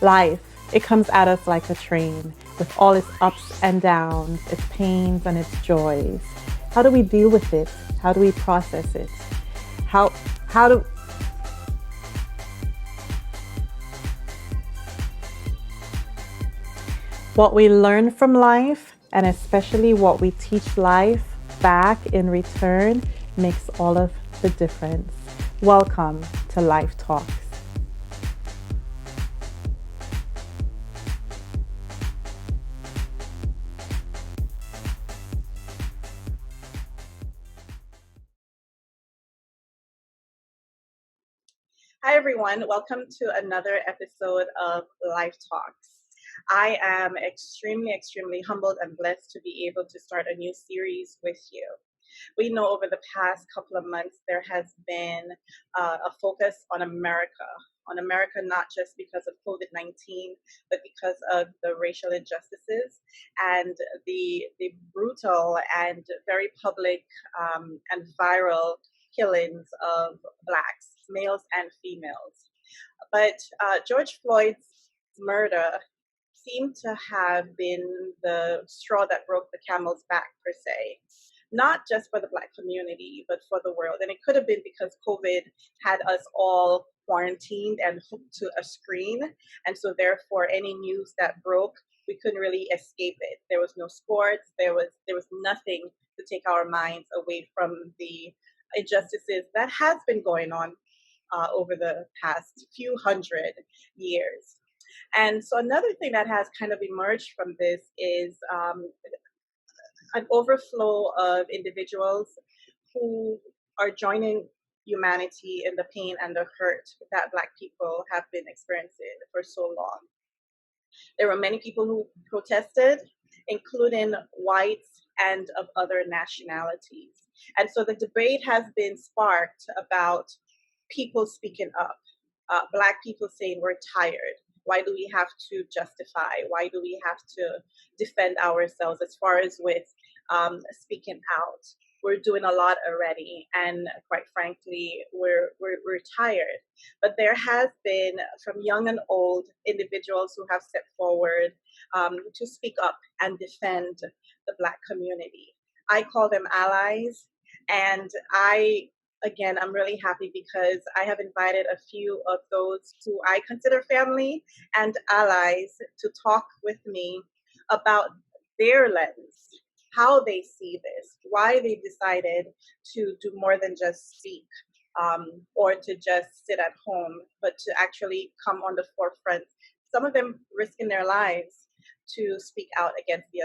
Life, it comes at us like a train with all its ups and downs, its pains and its joys. How do we deal with it? How do we process it? How how do what we learn from life and especially what we teach life back in return makes all of the difference. Welcome to Life Talks. Hi, everyone. Welcome to another episode of Life Talks. I am extremely humbled and blessed to be able to start a new series with you. We know over the past couple of months there has been a focus on America, not just because of COVID-19, but because of the racial injustices and the brutal and very public and viral killings of Blacks, males and females. But George Floyd's murder seemed to have been the straw that broke the camel's back, per se. Not just for the Black community, but for the world. And it could have been because COVID had us all quarantined and hooked to a screen. And so, therefore, any news that broke, we couldn't really escape it. There was no sports, there was nothing to take our minds away from the injustices that has been going on over the past few hundred years. And so another thing that has kind of emerged from this is an overflow of individuals who are joining humanity in the pain and the hurt that Black people have been experiencing for so long. There were many people who protested, including whites and of other nationalities. And so the debate has been sparked about people speaking up, Black people saying we're tired. Why do we have to justify? Why do we have to defend ourselves as far as with speaking out? We're doing a lot already, and quite frankly, we're tired. But there has been, from young and old, individuals who have stepped forward to speak up and defend the Black community. I call them allies, and I'm really happy because I have invited a few of those who I consider family and allies to talk with me about their lens, how they see this, why they decided to do more than just speak or to just sit at home, but to actually come on the forefront. Some of them risking their lives to speak out against the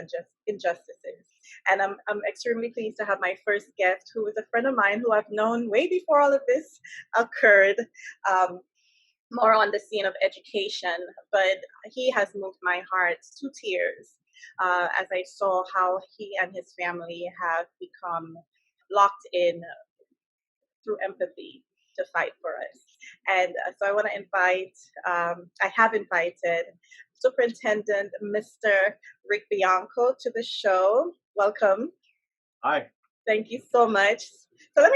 injustices. And I'm extremely pleased to have my first guest, who is a friend of mine who I've known way before all of this occurred, more on the scene of education. But he has moved my heart to tears as I saw how he and his family have become locked in through empathy to fight for us. And so I have invited Superintendent Mr. Rick Bianco to the show. Welcome. Hi. Thank you so much. So let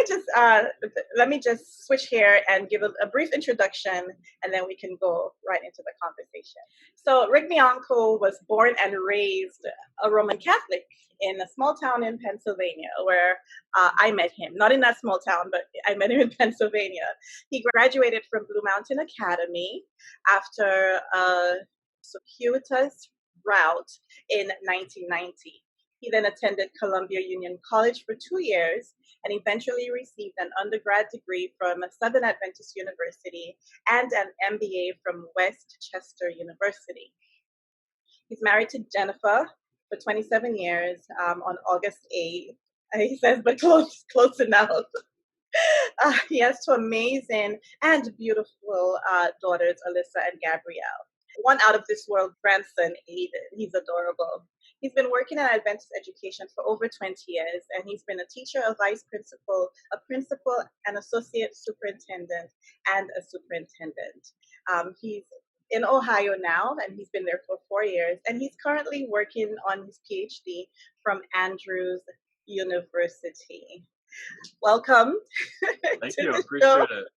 me just switch here and give a brief introduction, and then we can go right into the conversation. So Rick Bianco was born and raised a Roman Catholic in a small town in Pennsylvania, where I met him. Not in that small town, but I met him in Pennsylvania. He graduated from Blue Mountain Academy after a circuitous route in 1990. He then attended Columbia Union College for 2 years and eventually received an undergrad degree from Southern Adventist University and an MBA from West Chester University. He's married to Jennifer for 27 years on August 8th. He says, but close enough. He has two amazing and beautiful daughters, Alyssa and Gabrielle. One out of this world grandson, Aiden. He's adorable. He's been working in Adventist education for over 20 years, and he's been a teacher, a vice principal, a principal, an associate superintendent, and a superintendent. He's in Ohio now, and he's been there for 4 years, and he's currently working on his PhD from Andrews University. Welcome. Thank you. Appreciate it.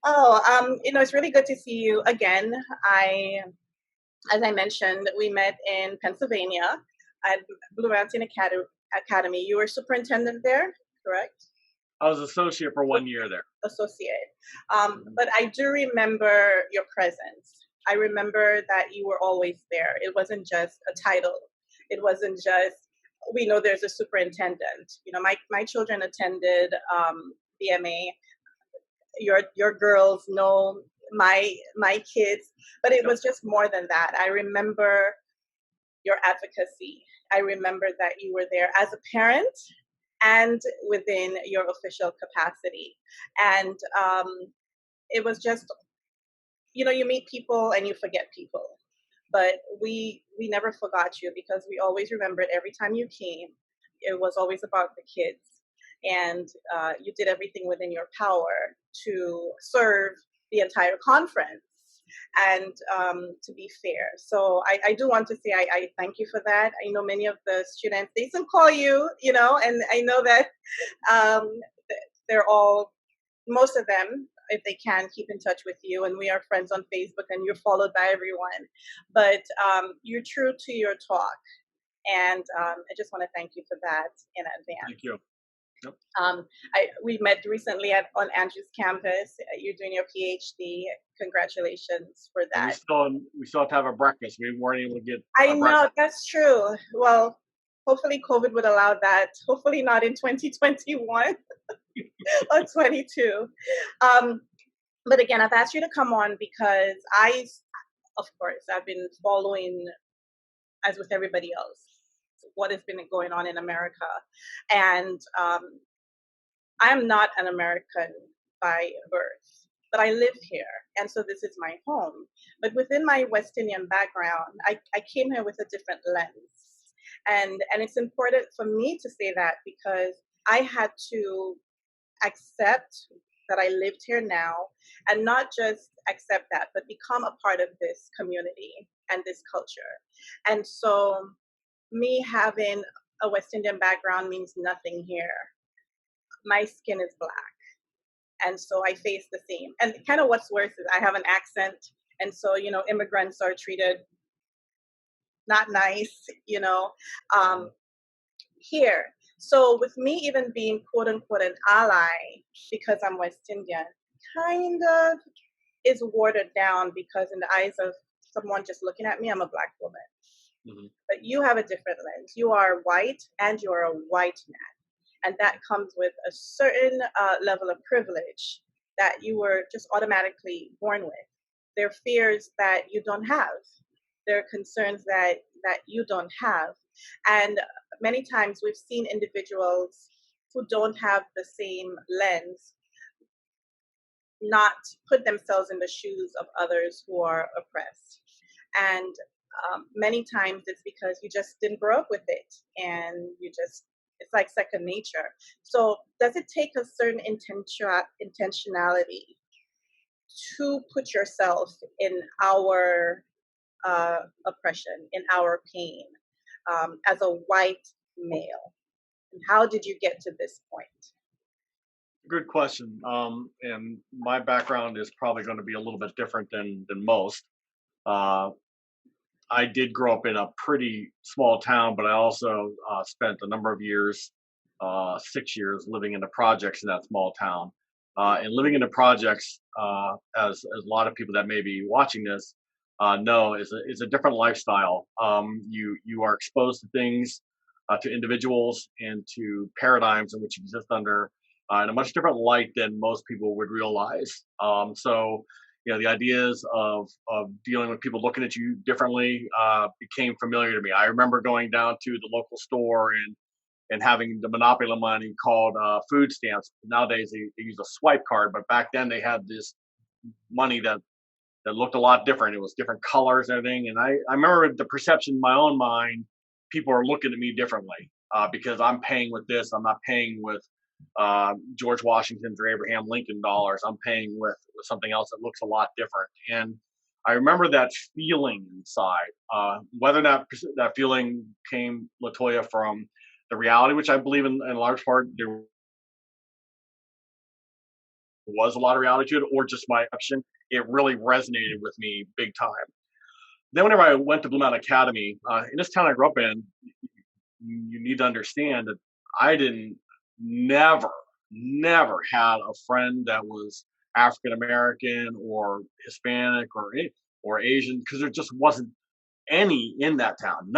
It's really good to see you again. As I mentioned, we met in Pennsylvania at Blue Mountain Academy. You were superintendent there, correct? I was associate for 1 year there. Associate. But I do remember your presence. I remember that you were always there. It wasn't just a title. It wasn't just, we know there's a superintendent. My children attended the MA. Your girls know my kids, but it was just more than that. I remember your advocacy. I remember that you were there as a parent and within your official capacity. And it was just, you meet people and you forget people. But we never forgot you because we always remembered every time you came, it was always about the kids. And you did everything within your power to serve the entire conference and to be fair. So I do want to say I thank you for that. I know many of the students, they still call you, and I know that they're all, most of them, if they can, keep in touch with you. And we are friends on Facebook and you're followed by everyone. But you're true to your talk. And I just want to thank you for that in advance. Thank you. Yep. We met recently on Andrew's campus. You're doing your PhD. Congratulations for that. We still have to have a breakfast. We weren't able to get. I know, that's true. Well, hopefully COVID would allow that. Hopefully not in 2021 or 22. But again, I've asked you to come on because I've been following, as with everybody else, what has been going on in America. And I'm not an American by birth, but I live here. And so this is my home. But within my West Indian background, I came here with a different lens. And it's important for me to say that because I had to accept that I lived here now, and not just accept that, but become a part of this community and this culture. And so me having a West Indian background means nothing here. My skin is black. And so I face the same. And kind of what's worse is I have an accent. And so, immigrants are treated not nice, here. So with me even being quote unquote an ally because I'm West Indian, kind of is watered down because in the eyes of someone just looking at me, I'm a Black woman. Mm-hmm. But you have a different lens. You are white and you're a white man. And that comes with a certain level of privilege that you were just automatically born with. There are fears that you don't have. There are concerns that you don't have. And many times we've seen individuals who don't have the same lens not put themselves in the shoes of others who are oppressed. And many times it's because you just didn't grow up with it and it's like second nature. So does it take a certain intentionality to put yourself in our oppression, in our pain, as a white male? And how did you get to this point? Good question. And my background is probably going to be a little bit different than most. I did grow up in a pretty small town, but I also spent a number of years, 6 years, living in the projects in that small town. And living in the projects, as a lot of people that may be watching this know, is a different lifestyle. You are exposed to things, to individuals, and to paradigms in which you exist under in a much different light than most people would realize. So, the ideas of dealing with people looking at you differently became familiar to me. I remember going down to the local store and having the monopoly money called food stamps. Nowadays they use a swipe card, but back then they had this money that looked a lot different. It was different colors and everything. And I remember the perception in my own mind, people are looking at me differently because I'm paying with this. I'm not paying with George Washington's or Abraham Lincoln dollars. I'm paying with something else that looks a lot different. And I remember that feeling inside, whether or not that feeling came, Latoya, from the reality, which I believe in large part there was a lot of reality to it or just my action, it really resonated with me big time. Then whenever I went to Blue Mountain Academy, in this town I grew up in, you need to understand that I didn't never, never had a friend that was African American or Hispanic or Asian because there just wasn't any in that town.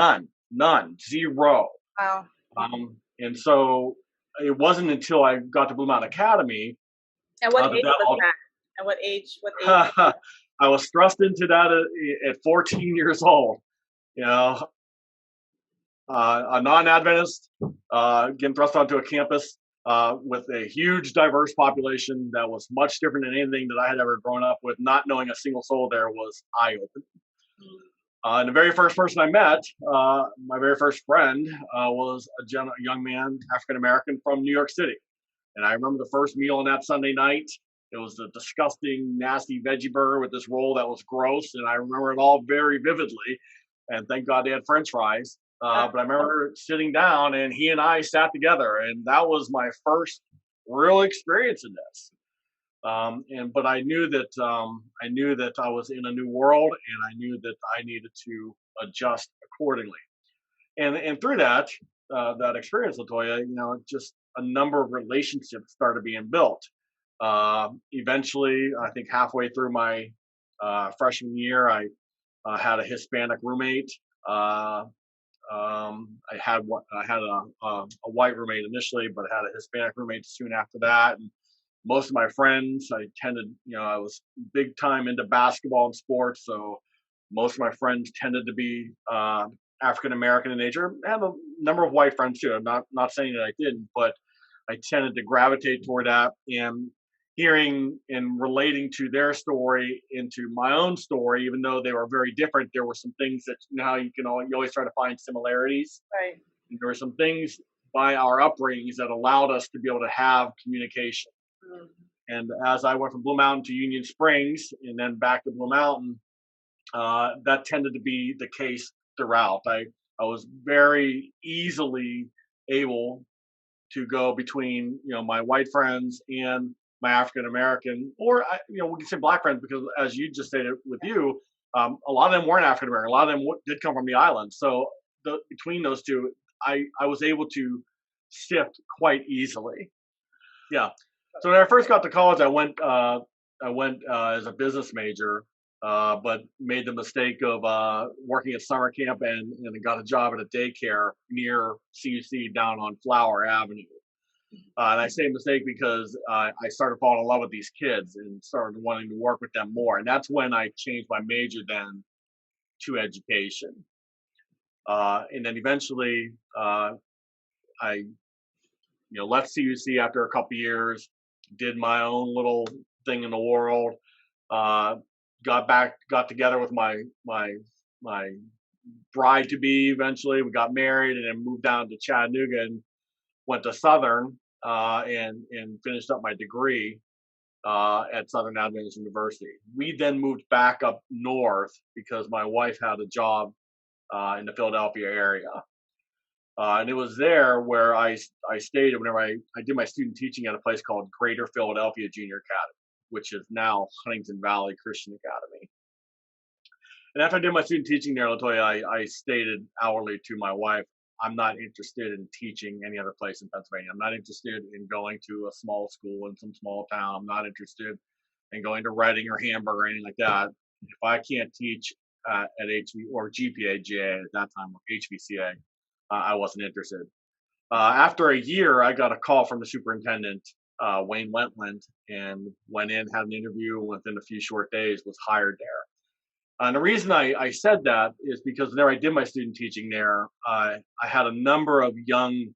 None, zero. Wow. And so it wasn't until I got to Blue Mountain Academy And what that age that was all, that? And what age? What age? I was thrust into that at 14 years old. You know, a non-Adventist, getting thrust onto a campus with a huge, diverse population that was much different than anything that I had ever grown up with. Not knowing a single soul there was eye-opening. And the very first person I met, my very first friend, was a young man, African American from New York City. And I remember the first meal on that Sunday night. It was a disgusting, nasty veggie burger with this roll that was gross, and I remember it all very vividly. And thank God they had French fries. But I remember sitting down, and he and I sat together, and that was my first real experience in this. But I knew that I was in a new world, and I knew that I needed to adjust accordingly. And through that experience, Latoya, just a number of relationships started being built. Eventually, I think halfway through my freshman year, I had a Hispanic roommate. I had a white roommate initially, but I had a Hispanic roommate soon after that. And most of my friends, I was big time into basketball and sports, so most of my friends tended to be African American in nature. I have a number of white friends too. I'm not saying that I didn't, but I tended to gravitate toward that. And hearing and relating to their story into my own story, even though they were very different, there were some things that you always try to find similarities. Right. And there were some things by our upbringings that allowed us to be able to have communication. Mm-hmm. And as I went from Blue Mountain to Union Springs and then back to Blue Mountain, that tended to be the case throughout. I was very easily able to go between my white friends and my African American, or we can say black friends, because as you just stated with you, a lot of them weren't African American. A lot of them did come from the island. So between those two, I was able to sift quite easily. Yeah. So when I first got to college, I went as a business major, but made the mistake of working at summer camp and got a job at a daycare near CUC down on Flower Avenue. And I say mistake because I started falling in love with these kids and started wanting to work with them more. And that's when I changed my major then to education. And then eventually I left CUC after a couple of years, did my own little thing in the world, got together with my bride to be eventually. We got married and then moved down to Chattanooga and went to Southern and finished up my degree at Southern Adventist University. We then moved back up north because my wife had a job in the Philadelphia area. And it was there where I stayed whenever I did my student teaching at a place called Greater Philadelphia Junior Academy, which is now Huntington Valley Christian Academy. And after I did my student teaching there, Latoya, I stated hourly to my wife, I'm not interested in teaching any other place in Pennsylvania. I'm not interested in going to a small school in some small town. I'm not interested in going to Reading or Hamburg or anything like that. If I can't teach at HV or GPA, GA at that time, or HVCA, I wasn't interested. After a year, I got a call from the superintendent, Wayne Wentland, and went in, had an interview, and within a few short days was hired there. And the reason I said that is because there I did my student teaching there. I had a number of young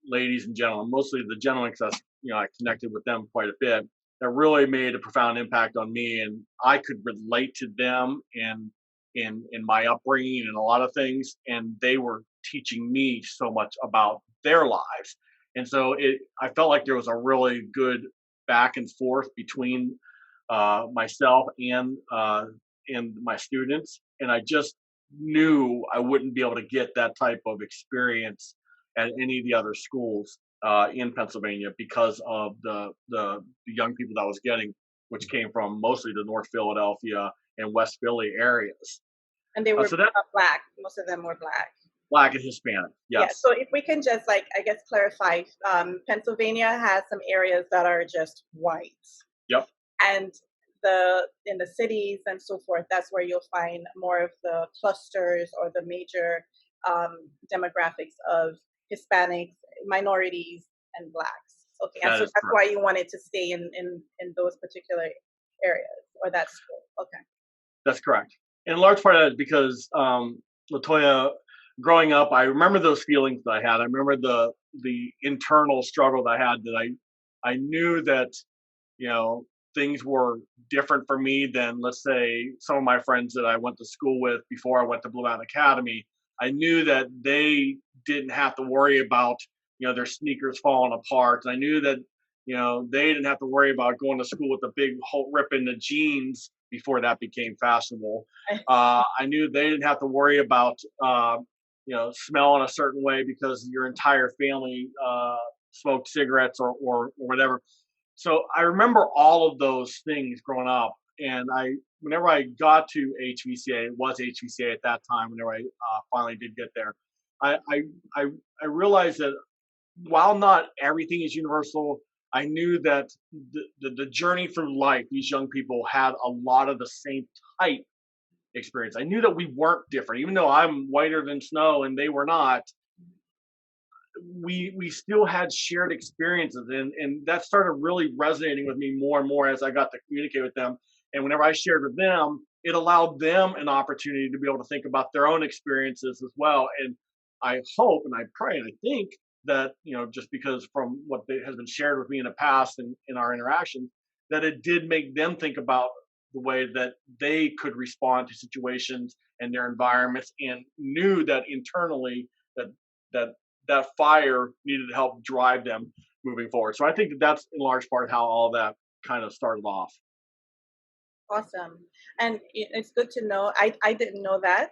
ladies and gentlemen, mostly the gentlemen, because I connected with them quite a bit, that really made a profound impact on me, and I could relate to them in my upbringing and a lot of things, and they were teaching me so much about their lives. And so I felt like there was a really good back and forth between myself and my students, and I just knew I wouldn't be able to get that type of experience at any of the other schools in Pennsylvania because of the young people that I was getting, which came from mostly the North Philadelphia and West Philly areas. And they were So that black. Most of them were black. Black and Hispanic, Yeah. yes. So if we can just like, I guess, clarify, Pennsylvania has some areas that are just white, Yep, and in the cities and so forth, that's where you'll find more of the clusters or the major demographics of Hispanics, minorities, and blacks. Okay, and that so is that's correct. why you wanted to stay in those particular areas or that school. Okay. That's correct. In large part, that is because Latoya, growing up, I remember those feelings that I had. I remember the internal struggle that I had. That I knew that you know things were different for me than, let's say, some of my friends that I went to school with before I went to Blue Mountain Academy. I knew that they didn't have to worry about their sneakers falling apart. I knew that they didn't have to worry about going to school with a big hole rip in the jeans before that became fashionable. I knew they didn't have to worry about smelling a certain way because your entire family smoked cigarettes or whatever. So I remember all of those things growing up, and whenever I got to HVCA, it was HVCA at that time. Whenever I finally did get there, I I I, I realized that while not everything is universal, I knew that the journey through life, these young people had a lot of the same type experience. I knew that we weren't different, even though I'm whiter than snow and they were not. We still had shared experiences, and that started really resonating with me more and more as I got to communicate with them. And whenever I shared with them, it allowed them an opportunity to be able to think about their own experiences as well. And I hope and I pray and I think that just because from what has been shared with me in the past and in our interactions, that it did make them think about the way that they could respond to situations and their environments, and knew that internally that that that fire needed to help drive them moving forward. So I think that that's in large part how all that kind of started off. Awesome. And it's good to know. I didn't know that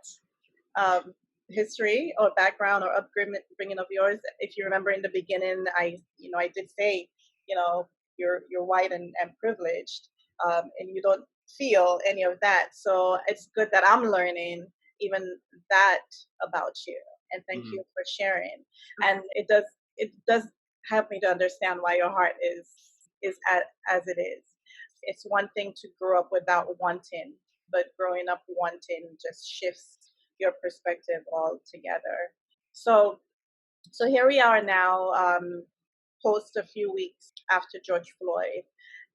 um, history or background or upbringing of yours. If you remember in the beginning, I did say, you're white and privileged, and you don't feel any of that. So it's good that I'm learning even that about you. And thank Hmm. you for sharing. And it does help me to understand why your heart is as it is. It's one thing to grow up without wanting, but growing up wanting just shifts your perspective altogether. So, so here we are now, post a few weeks after George Floyd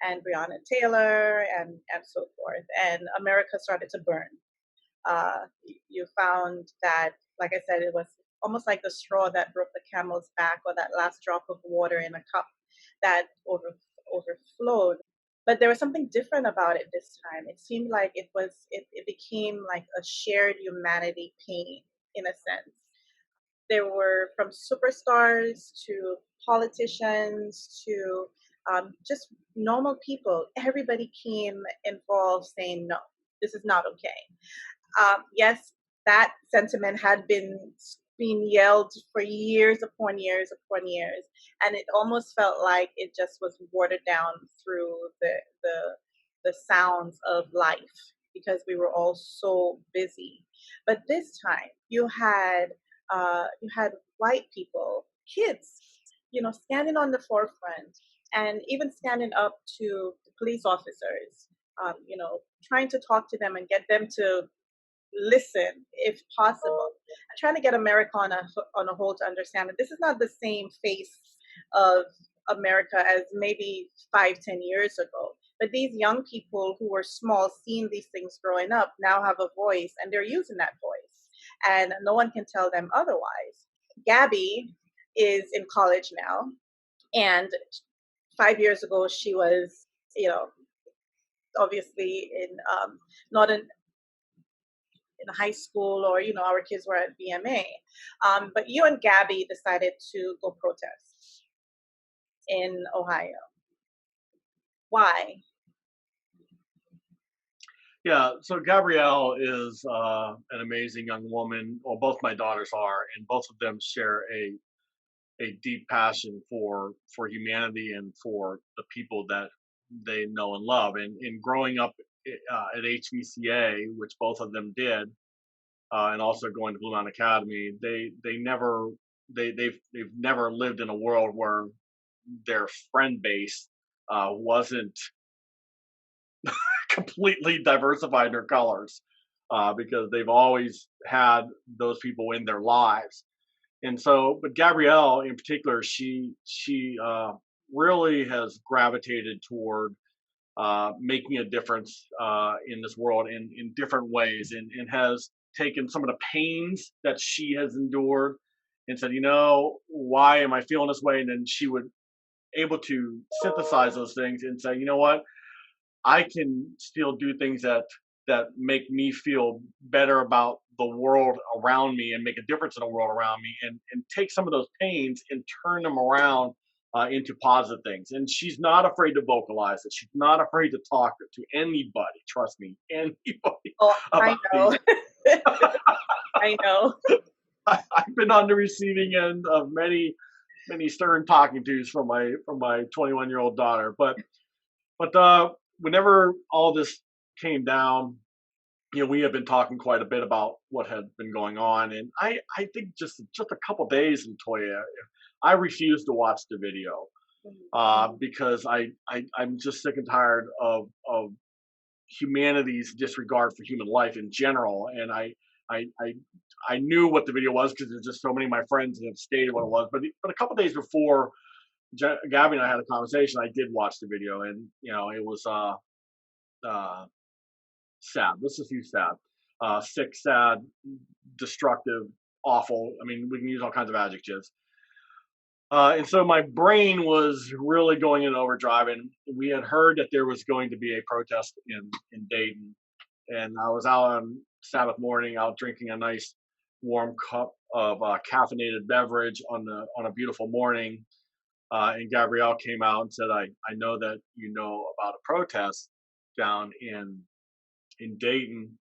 and Breonna Taylor and so forth, and America started to burn. You found that, like I said, it was almost like the straw that broke the camel's back, or that last drop of water in a cup that overflowed. But there was something different about it this time. It seemed like it became like a shared humanity pain in a sense. There were from superstars to politicians to just normal people. Everybody came involved saying, no, this is not okay. Yes, that sentiment had been being yelled for years upon years upon years, and it almost felt like it just was watered down through the sounds of life because we were all so busy. But this time, you had white people, kids, standing on the forefront and even standing up to the police officers, trying to talk to them and get them to listen if possible. I'm trying to get America on a whole to understand that this is not the same face of America as maybe 5, 10 years ago. But these young people who were small, seeing these things growing up, now have a voice and they're using that voice. And no one can tell them otherwise. Gabby is in college now. And 5 years ago, she was, you know, obviously not in high school, or our kids were at BMA, but you and Gabby decided to go protest in Ohio. Why? Yeah, so Gabrielle is an amazing young woman. Well, both my daughters are, and both of them share a deep passion for humanity and for the people that they know and love. And growing up at HVCA, which both of them did, and also going to Blue Mountain Academy, they've never lived in a world where their friend base wasn't completely diversified in their colors, because they've always had those people in their lives. And so, but Gabrielle in particular, she really has gravitated toward making a difference in this world in different ways, and has taken some of the pains that she has endured and said, why am I feeling this way? And then she would able to synthesize those things and say, you know what, I can still do things that make me feel better about the world around me and make a difference in the world around me, and take some of those pains and turn them around into positive things. And she's not afraid to vocalize it. She's not afraid to talk to anybody. Trust me, anybody Oh, I about know. these. I know. I've been on the receiving end of many stern talking tos from my 21-year-old daughter. But whenever all this came down, we have been talking quite a bit about what had been going on, and I think just a couple days, Latoya, I refused to watch the video because I'm just sick and tired of humanity's disregard for human life in general, and I knew what the video was because there's just so many of my friends that have stated what it was, but a couple days before Gabby and I had a conversation, I did watch the video, and it was sad. Let's just use sad. Sick, sad, destructive, awful. I mean, we can use all kinds of adjectives. And so my brain was really going in overdrive, and we had heard that there was going to be a protest in Dayton, and I was out on Sabbath morning, out drinking a nice warm cup of caffeinated beverage on a beautiful morning, and Gabrielle came out and said, I know that you know about a protest down in Dayton,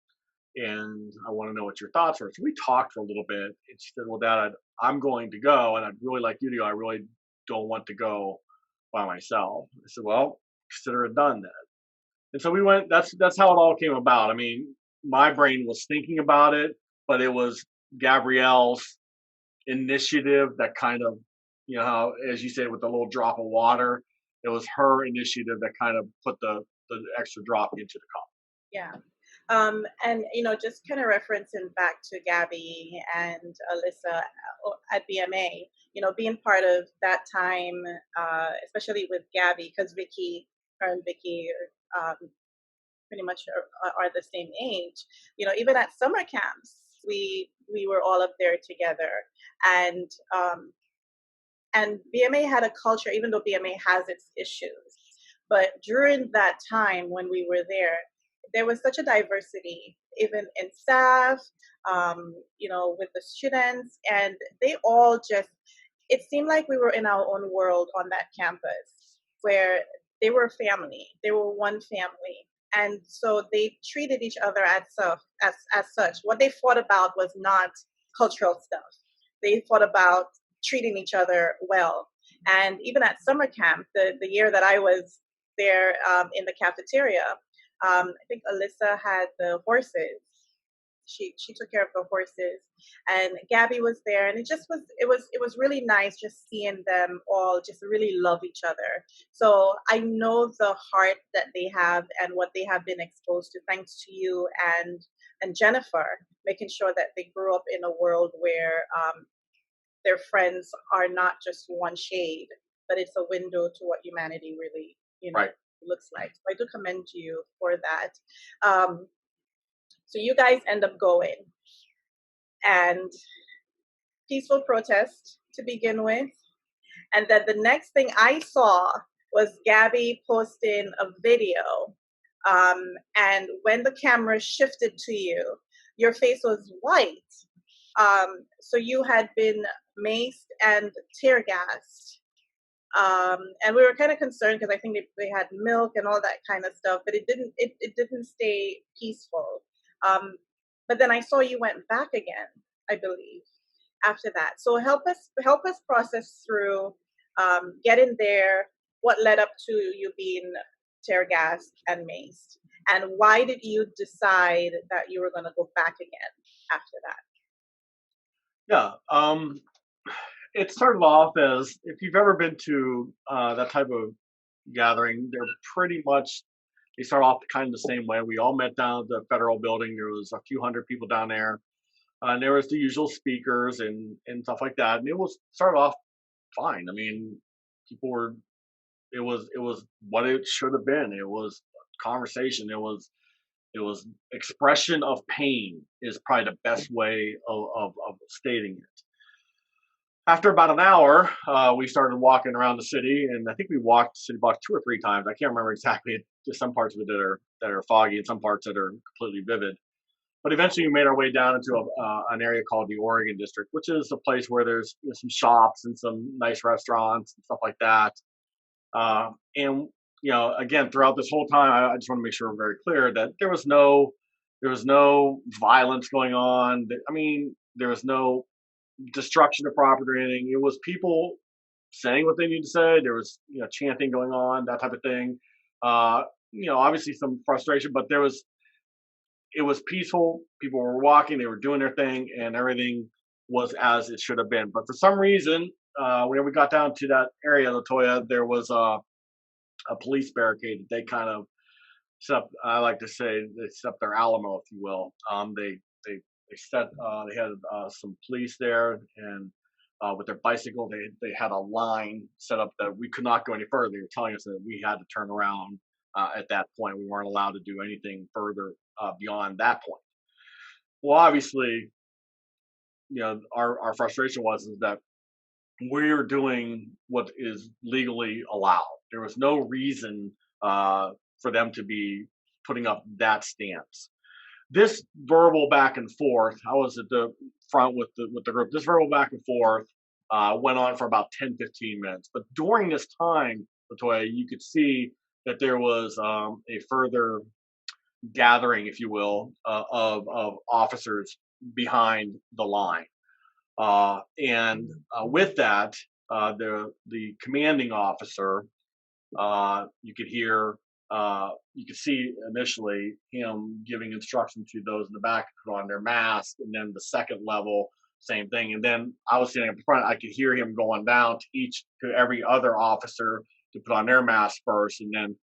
and I want to know what your thoughts are. So we talked for a little bit, and she said, well, Dad, I'm going to go, and I'd really like you to go. I really don't want to go by myself. I said, well, consider it done then. And so we went. That's how it all came about. I mean, my brain was thinking about it, but it was Gabrielle's initiative that kind of, how, as you said, with the little drop of water, it was her initiative that kind of put the extra drop into the cup. Yeah. And just kind of referencing back to Gabby and Alyssa at BMA, being part of that time, especially with Gabby, because her and Vicky pretty much are the same age. Even at summer camps, we were all up there together, and BMA had a culture, even though BMA has its issues, but during that time when we were there was such a diversity, even in staff, with the students, and they all just, it seemed like we were in our own world on that campus, where they were family, they were one family. And so they treated each other as such. What they fought about was not cultural stuff. They fought about treating each other well. And even at summer camp, the year that I was there in the cafeteria, I think Alyssa had the horses. She took care of the horses, and Gabby was there, and it was really nice just seeing them all just really love each other. So I know the heart that they have and what they have been exposed to, thanks to you and Jennifer, making sure that they grew up in a world where their friends are not just one shade, but it's a window to what humanity really, Right. looks like. So I do commend you for that. So you guys end up going, and peaceful protest to begin with. And then the next thing I saw was Gabby posting a video. And when the camera shifted to you, your face was white. So you had been maced and tear gassed. And we were kind of concerned because I think they had milk and all that kind of stuff, but it didn't stay peaceful. But then I saw you went back again, I believe. after that. So help us process through getting there. What led up to you being tear gassed and maced, and why did you decide that you were going to go back again after that? Yeah. It started off as, if you've ever been to that type of gathering, they're pretty much, they start off kind of the same way. We all met down at the federal building. There was a few hundred people down there, and there was the usual speakers and stuff like that. And it was started off fine. I mean, people were. It was what it should have been. It was conversation. It was expression of pain is probably the best way of stating it. After about an hour, we started walking around the city, and I think we walked the city block 2 or 3 times. I can't remember exactly. There's some parts of it that are foggy, and some parts that are completely vivid. But eventually, we made our way down into an area called the Oregon District, which is a place where there's some shops and some nice restaurants and stuff like that. And again, throughout this whole time, I just want to make sure we're very clear that there was no violence going on. I mean, there was no destruction of property or anything. It was people saying what they need to say. There was chanting going on, that type of thing. Obviously some frustration, but it was peaceful. People were walking, they were doing their thing, and everything was as it should have been. But for some reason, when we got down to that area, Latoya, there was a police barricade that they kind of set up. I like to say they set up their Alamo, if you will. They had some police there, and with their bicycle, they had a line set up that we could not go any further. They were telling us that we had to turn around at that point. We weren't allowed to do anything further beyond that point. Well, obviously, our frustration was that we're doing what is legally allowed. There was no reason for them to be putting up that stance. This verbal back and forth, I was at the front with the group. This verbal back and forth went on for about 10-15 minutes. But during this time, Latoya, you could see that there was a further gathering, if you will, of officers behind the line. And with that, the commanding officer, you could see initially him giving instruction to those in the back to put on their mask, and then the second level, same thing. And then I was sitting up front, I could hear him going down to every other officer to put on their mask first, and then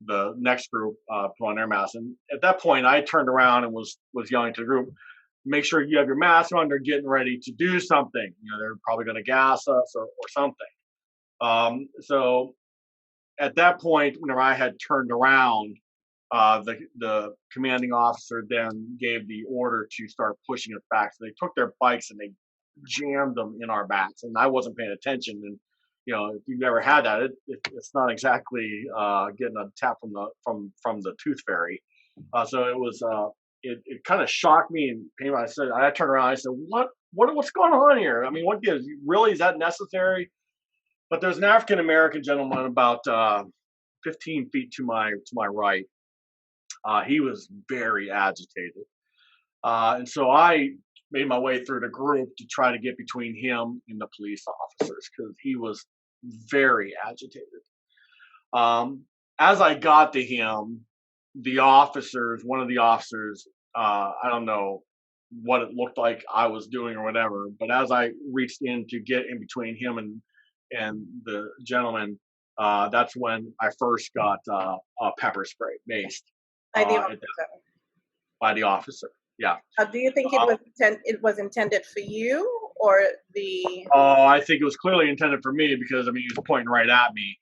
the next group put on their mask. And at that point, I turned around and was yelling to the group, make sure you have your mask on. They're getting ready to do something. They're probably going to gas us or something. So at that point, whenever I had turned around, the commanding officer then gave the order to start pushing us back. So they took their bikes and they jammed them in our backs, and I wasn't paying attention. And if you've never had that, it's not exactly getting a tap from the tooth fairy. So it was. It kind of shocked me and pained me. I turned around. I said, what's going on here? I mean, is that necessary? But there's an African American gentleman about 15 feet to my right. He was very agitated, and so I made my way through the group to try to get between him and the police officers because he was very agitated. As I got to him, one of the officers, I don't know what it looked like I was doing or whatever, but as I reached in to get in between him and the gentleman, that's when I first got pepper spray, maced by the officer. Yeah. Do you think it was intended for you or the? Oh, I think it was clearly intended for me because he was pointing right at me.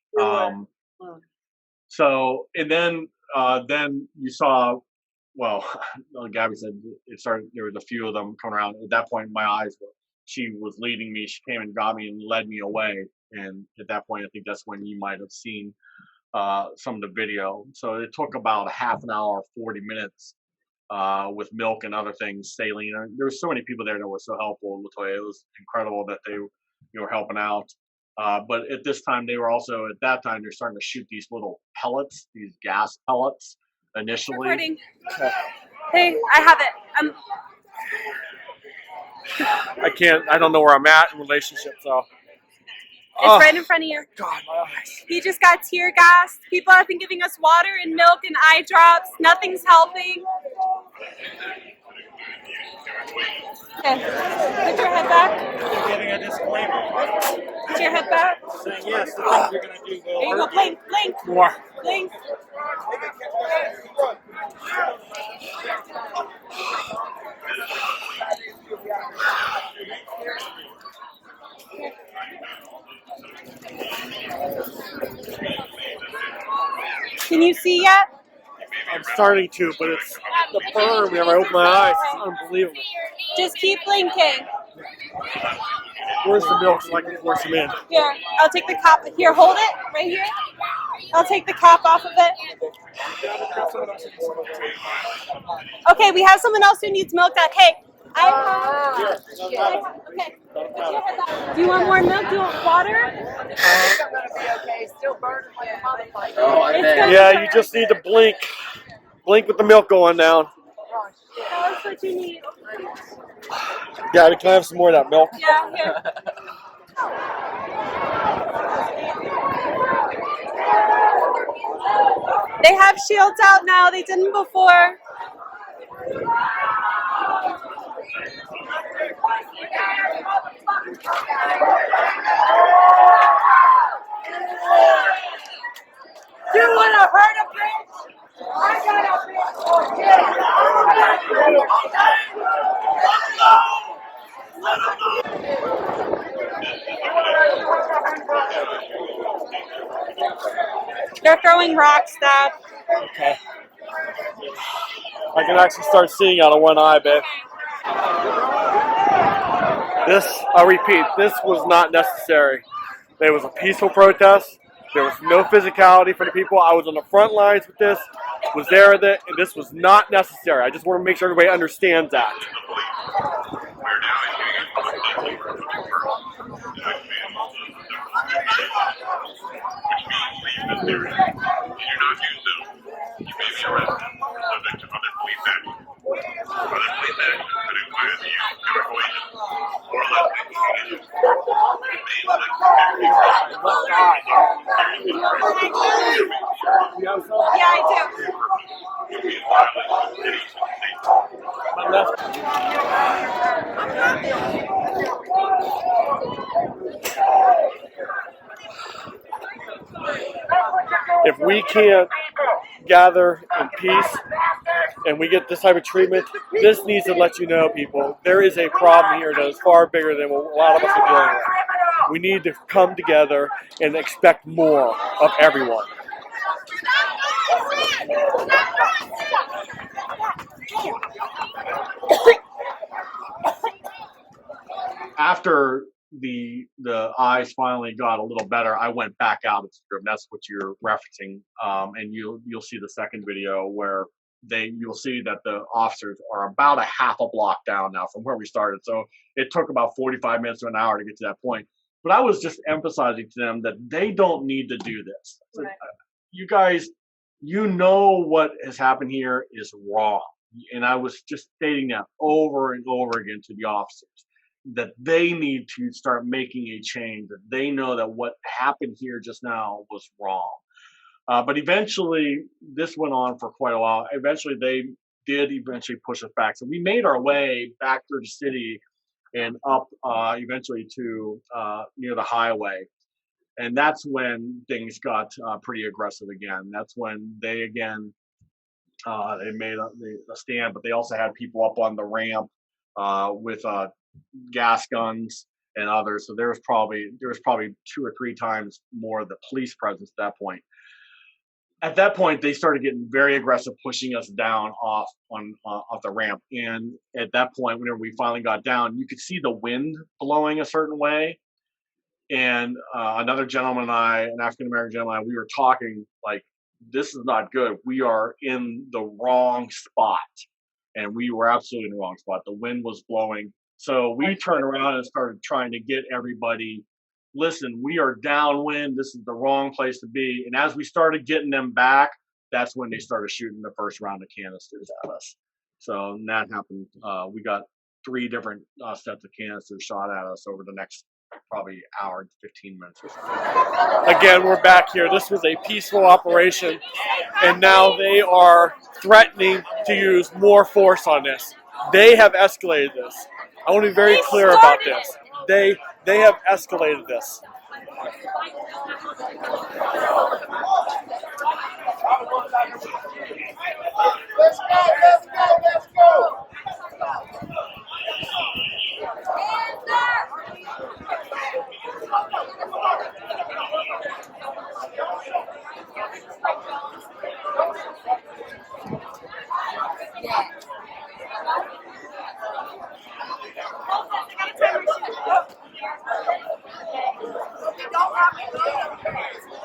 So and then you saw. Well, Gabby said it started. There was a few of them coming around. At that point, she was leading me. She came and got me and led me away. And at that point, I think that's when you might have seen some of the video. So it took about a half an hour, 40 minutes with milk and other things sailing. There were so many people there that were so helpful. Latoya, it was incredible that they were helping out. But at this time, they're starting to shoot these little pellets, these gas pellets. Initially. Recording. Hey, I have it. I don't know where I'm at in relationships, so. It's right in front of you. God, my eyes. He just got tear gassed. People have been giving us water and milk and eye drops. Nothing's helping. Okay, put your head back. They're giving a disclaimer Put your head back. saying yes, the things you're going to do will There you go. hurt. Blink, blink, More. blink. Can you see yet? I'm starting to, but it's the burn whenever I open my eyes. It's unbelievable. Just keep blinking. Where's the milk so I can pour some in? Here, I'll take the cap. Here, hold it right here. I'll take the cap off of it. Okay, we have someone else who needs milk. Hey, okay. Do you want more milk? Do you want water? Yeah, you just need to blink. Blink with the milk going down. Tell us what you need. Yeah, can I have some more of that milk? Yeah, here. They have shields out now. They didn't before. You wanna hurt a bitch? I got a bitch for They're throwing rocks, Dad. Okay. I can actually start seeing out of one eye, babe. I repeat, this was not necessary. There was a peaceful protest. There was no physicality for the people. I was on the front lines with this, was there with it, and this was not necessary. I just want to make sure everybody understands that. Yeah, I do. If we can't gather in peace and we get this type of treatment, this needs to let you know, people, there is a problem here that is far bigger than what a lot of us are dealing with. We need to come together and expect more of everyone. After the eyes finally got a little better, I went back out of the room. That's what you're referencing, and you'll see the second video where you'll see that the officers are about a half a block down now from where we started. So it took about 45 minutes to an hour to get to that point. But I was just emphasizing to them that they don't need to do this. So, you guys, you know what has happened here is wrong. And I was just stating that over and over again to the officers, that they need to start making a change, that they know that what happened here just now was wrong. But eventually, this went on for quite a while. Eventually, they did push us back. So we made our way back through the city and up eventually to near the highway. And that's when things got pretty aggressive again. That's when they made a stand, but they also had people up on the ramp with gas guns and others. So there was probably 2 or 3 times more of the police presence at that point. At that point, they started getting very aggressive, pushing us down off the ramp. And at that point, whenever we finally got down, you could see the wind blowing a certain way. And another gentleman and I, an African American gentleman, we were talking like, this is not good. We are in the wrong spot. And we were absolutely in the wrong spot. The wind was blowing. So we turned around and started trying to get everybody, listen, we are downwind. This is the wrong place to be. And as we started getting them back, that's when they started shooting the first round of canisters at us. So that happened. We got 3 different sets of canisters shot at us over the next probably hour and 15 minutes or so. Again, we're back here. This was a peaceful operation, and now they are threatening to use more force on this. They have escalated this. I want to be very clear about this. They have escalated this. Let's go.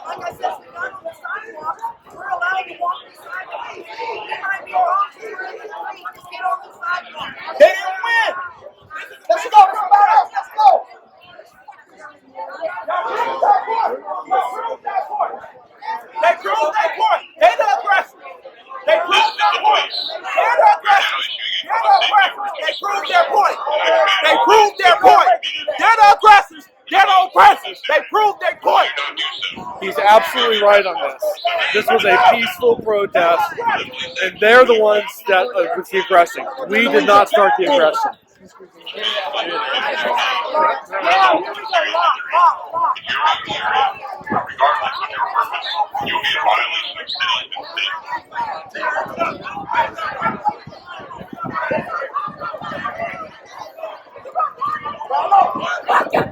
Like I said, we're not on the sidewalk. We're allowed to walk the sidewalk. We might be wrong here in the street. Just get on the sidewalk. They didn't win. Let's go, everybody else. Let's go. They proved their point. They're the aggressors. They proved their point. They're the aggressors. They're the aggressors. They proved their point. They proved their point. They're the aggressors. They're the oppressors. They proved their point. He's absolutely right on this. This was a peaceful protest, and they're the ones that was the aggression. We did not start the aggression.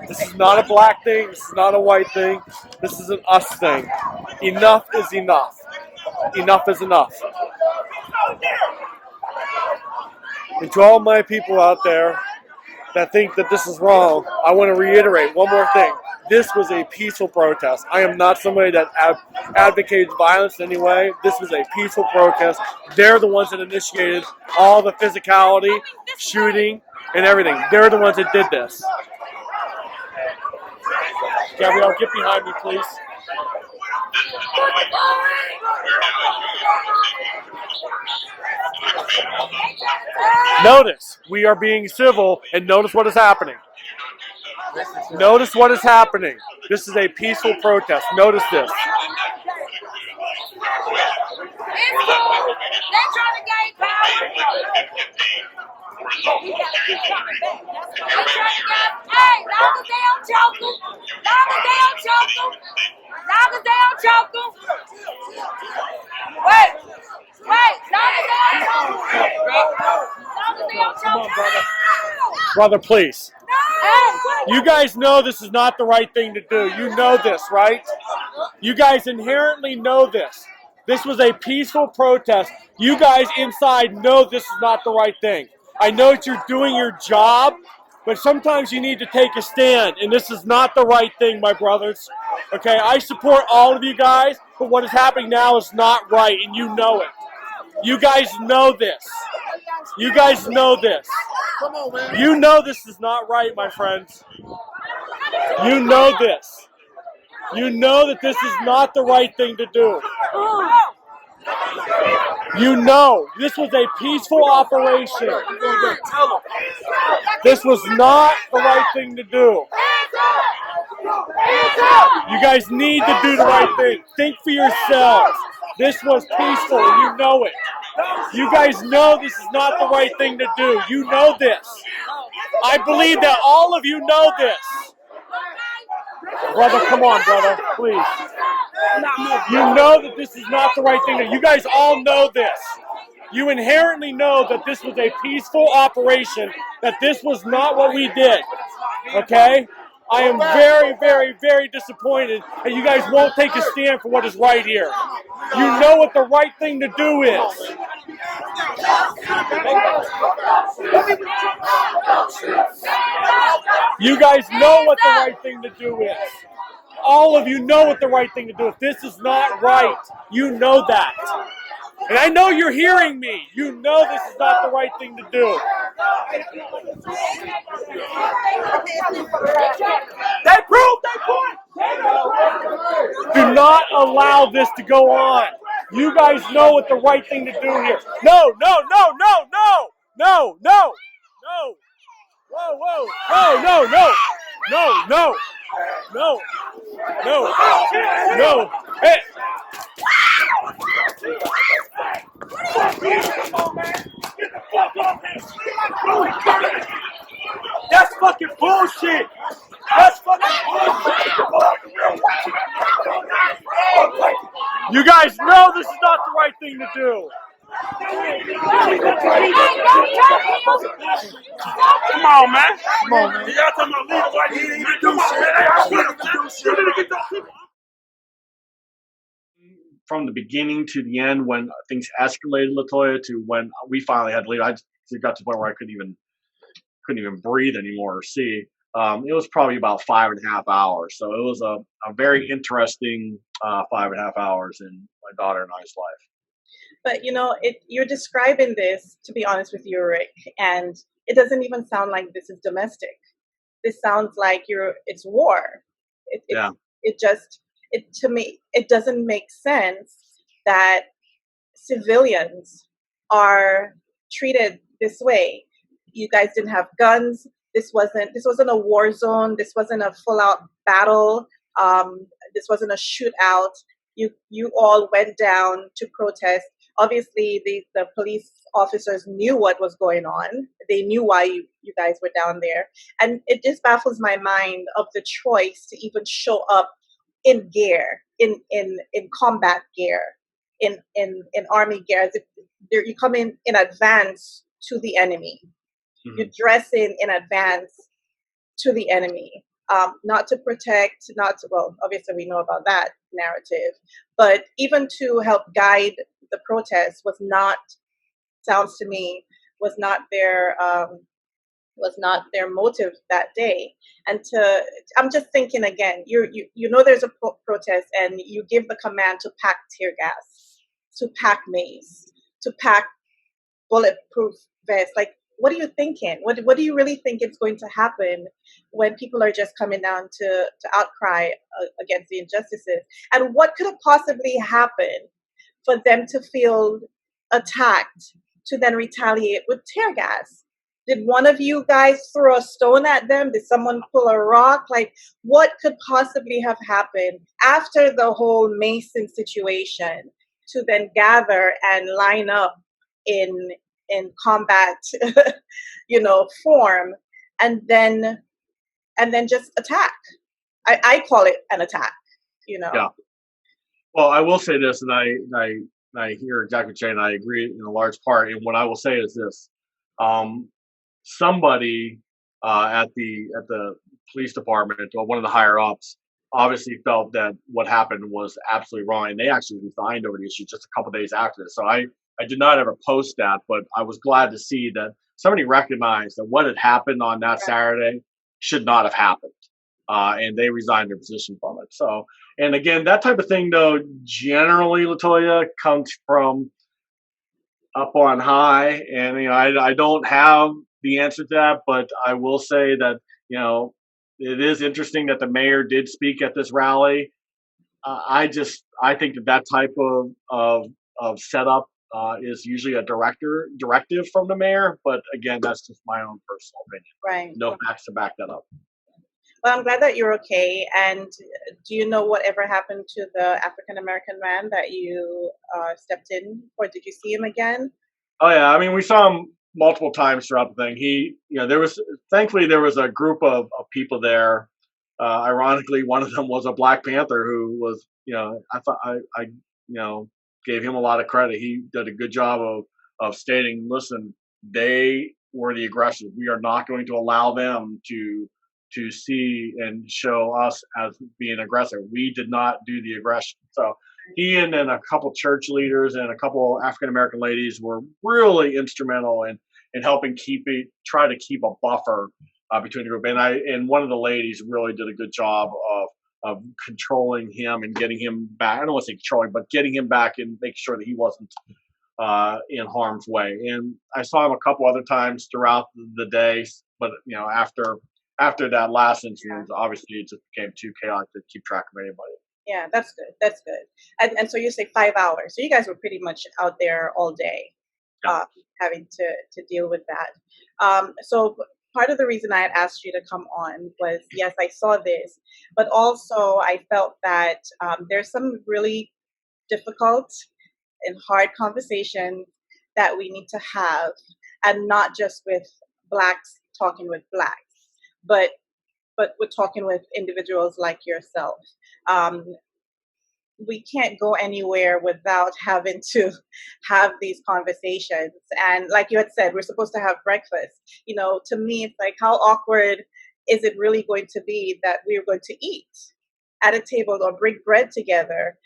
This is not a black thing. This is not a white thing. This is an us thing. Enough is enough. Enough is enough. And to all my people out there that think that this is wrong, I want to reiterate one more thing. This was a peaceful protest. I am not somebody that advocates violence in any way. This was a peaceful protest. They're the ones that initiated all the physicality, shooting, and everything. They're the ones that did this. Gabrielle, get behind me, please. Notice, we are being civil, and notice what is happening. Notice what is happening. This is a peaceful protest. Notice this. They're trying to gain power. Hey, long as they don't choke them. Long as they don't choke them. Long as they don't choke them. Wait. Long as they don't choke them. Long as they don't choke them. Brother, please. You guys know this is not the right thing to do. You know this, right? You guys inherently know this. This was a peaceful protest. You guys inside know this is not the right thing. I know that you're doing your job, but sometimes you need to take a stand, and this is not the right thing, my brothers. Okay, I support all of you guys, but what is happening now is not right, and you know it. You guys know this. You guys know this. You know this is not right, my friends. You know this. You know that this is not the right thing to do. You know this was a peaceful operation. This was not the right thing to do. You guys need to do the right thing. Think for yourselves. This was peaceful, and you know it. You guys know this is not the right thing to do. You know this. I believe that all of you know this. Brother, come on, brother, please. You know that this is not the right thing to do. You guys all know this. You inherently know that this was a peaceful operation, that this was not what we did. Okay? I am very, very, very disappointed that you guys won't take a stand for what is right here. You know what the right thing to do is. You guys know what the right thing to do is. All of you know what the right thing to do is. This is not right. You know that. And I know you're hearing me. You know this is not the right thing to do. They proved their point. Do not allow this to go on. You guys know what the right thing to do here. No, no, no, no, no, no, no, no. No. Hey. That's fucking bullshit. That's fucking bullshit. You guys know this is not the right thing to do. Come on, man. Y'all talking about legal right here. Come on, man. From the beginning to the end, when things escalated, Latoya, to when we finally had to leave, it got to the point where I couldn't even breathe anymore or see. It was probably about 5.5 hours. So it was a very interesting 5.5 hours in my daughter and I's life. But you're describing this, to be honest with you, Rick, and it doesn't even sound like this is domestic. This sounds like it's war. To me, it doesn't make sense that civilians are treated this way. You guys didn't have guns. This wasn't a war zone. This wasn't a full out battle. This wasn't a shootout. You all went down to protest. Obviously, the police officers knew what was going on. They knew why you guys were down there. And it just baffles my mind of the choice to even show up in gear, in combat gear, in army gear. As if you come in advance to the enemy. Mm-hmm. You dress in advance to the enemy. Not to protect, obviously we know about that narrative, but even to help guide the protest sounds to me, was not their motive that day. And I'm just thinking again, there's a protest and you give the command to pack tear gas, to pack mace, to pack bulletproof vests. Like, what are you thinking? What do you really think is going to happen when people are just coming down to outcry against the injustices? And what could have possibly happened for them to feel attacked, to then retaliate with tear gas? Did one of you guys throw a stone at them? Did someone pull a rock? Like, what could possibly have happened after the whole Mason situation to then gather and line up in combat, form, and then just attack? I call it an attack, Yeah. Well, I will say this, and I hear exactly what you're saying. I agree in a large part. And what I will say is this: somebody at the police department, or one of the higher ups, obviously felt that what happened was absolutely wrong, and they actually resigned over the issue just a couple days after this. So I did not ever post that, but I was glad to see that somebody recognized that what had happened on that Saturday should not have happened, and they resigned their position from it. So, and again, that type of thing, though, generally, Latoya, comes from up on high, and I don't have the answer to that, but I will say that it is interesting that the mayor did speak at this rally. I think that type of setup is usually a directive from the mayor, but again, that's just my own personal opinion. Right. No facts to back that up. Well, I'm glad that you're okay. And do you know whatever happened to the African American man that you stepped in, or did you see him again? Oh yeah, I mean, we saw him multiple times throughout the thing. Thankfully there was a group of people there. Ironically, one of them was a Black Panther who was, I thought I gave him a lot of credit. He did a good job of stating, listen, they were the aggressors. We are not going to allow them to see and show us as being aggressive. We did not do the aggression. So he and then a couple church leaders and a couple African American ladies were really instrumental in helping try to keep a buffer between the group. And one of the ladies really did a good job of controlling him and getting him back. I don't want to say controlling, but getting him back and making sure that he wasn't in harm's way. And I saw him a couple other times throughout the day, but after that last incident, obviously it just became too chaotic to keep track of anybody. Yeah, that's good. That's good. And so you say 5 hours. So you guys were pretty much out there all day, having to deal with that. So part of the reason I had asked you to come on was, yes, I saw this, but also I felt that there's some really difficult and hard conversations that we need to have, and not just with Blacks talking with Blacks, but we're talking with individuals like yourself. Um, we can't go anywhere without having to have these conversations. And like you had said, we're supposed to have breakfast. To me, it's like, how awkward is it really going to be that we're going to eat at a table or break bread together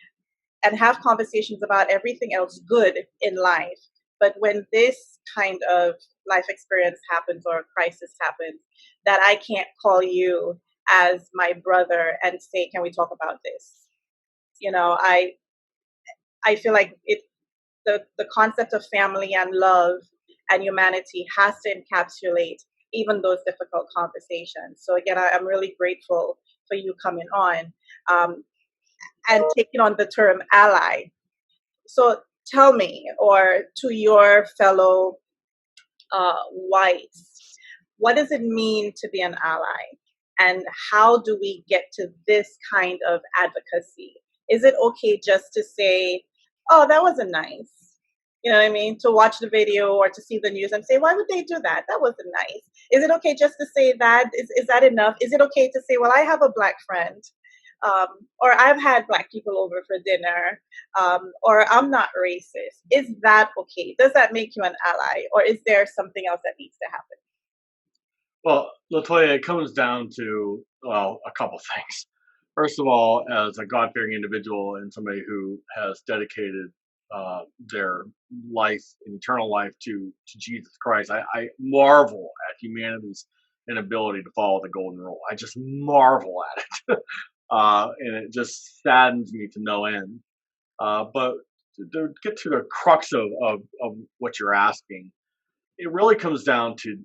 and have conversations about everything else good in life? But when this kind of life experience happens or a crisis happens, that I can't call you as my brother and say, can we talk about this? I feel like the concept of family and love and humanity has to encapsulate even those difficult conversations. So again, I'm really grateful for you coming on and taking on the term ally. So tell me, or to your fellow whites, what does it mean to be an ally? And how do we get to this kind of advocacy? Is it okay just to say, oh, that wasn't nice? You know what I mean? To watch the video or to see the news and say, why would they do that? That wasn't nice. Is it okay just to say that? Is that enough? Is it okay to say, well, I have a Black friend, or I've had Black people over for dinner, or I'm not racist? Is that okay? Does that make you an ally? Or is there something else that needs to happen? Well, Latoya, it comes down to, well, a couple things. First of all, as a God-fearing individual and somebody who has dedicated their life, eternal life to Jesus Christ, I marvel at humanity's inability to follow the golden rule. I just marvel at it. And it just saddens me to no end. But to get to the crux of what you're asking, it really comes down to